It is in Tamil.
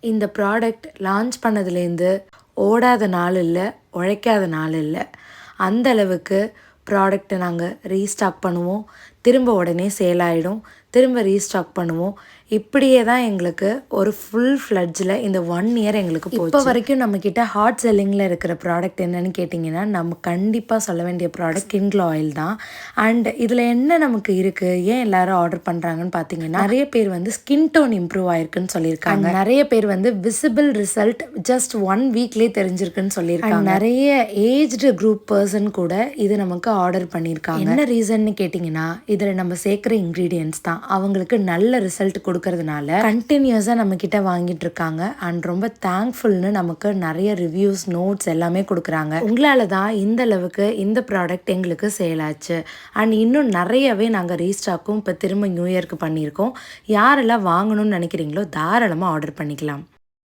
இந்த ப்ராடக்ட் லான்ச் பண்ணதுலேருந்து ஓடாத நாள் இல்லை, உழைக்காத நாள் இல்லை. அந்த அளவுக்கு ப்ராடக்ட்டை நாங்கள் ரீஸ்டாக் பண்ணுவோம், திரும்ப உடனே சேல் ஆகிடும், திரும்ப ரீஸ்டாக் பண்ணுவோம். இப்படியே தான் எங்களுக்கு ஒரு ஃபுல் ஃப்ளட்ஜில் இந்த 1 இயர் எங்களுக்கு போச்சு. இப்போ வரைக்கும் நம்மக்கிட்ட ஹாட் செல்லிங்கில் இருக்கிற ப்ராடக்ட் என்னென்னு கேட்டிங்கன்னா, நம்ம கண்டிப்பாக சொல்ல வேண்டிய ப்ராடக்ட் ஸ்கின் க்ளோ ஆயில் தான். அண்ட் இதில் என்ன நமக்கு இருக்குது, ஏன் எல்லோரும் ஆர்டர் பண்ணுறாங்கன்னு பார்த்தீங்கன்னா, நிறைய பேர் வந்து ஸ்கின் டோன் இம்ப்ரூவ் ஆயிருக்குன்னு சொல்லியிருக்காங்க. நிறைய பேர் வந்து விசிபிள் ரிசல்ட் ஜஸ்ட் 1 வீக்லேயே தெரிஞ்சிருக்குன்னு சொல்லியிருக்காங்க. நிறைய ஏஜ்டு குரூப் பர்சன் கூட இது நமக்கு ஆர்டர் பண்ணியிருக்காங்க. என்ன ரீசன்னு கேட்டிங்கன்னா, இதில் நம்ம சேர்க்குற இன்க்ரீடியன்ட்ஸ் தான் அவங்களுக்கு நல்ல ரிசல்ட் கொடுக்கறதுனால கண்டினியூஸாக நம்மக்கிட்ட வாங்கிட்டு இருக்காங்க. அண்ட் ரொம்ப தேங்க்ஃபுல்னு நமக்கு நிறைய ரிவ்யூஸ், நோட்ஸ் எல்லாமே கொடுக்குறாங்க. உங்களால் தான் இந்த அளவுக்கு இந்த ப்ராடக்ட் எங்களுக்கு சேல் ஆச்சு. அண்ட் இன்னும் நிறையவே நாங்கள் ரீஸ்டாக்கும் இப்போ திரும்ப நியூ இயர்க்கு பண்ணியிருக்கோம். யாரெல்லாம் வாங்கணும்னு நினைக்கிறீங்களோ தாராளமாக ஆர்டர் பண்ணிக்கலாம்.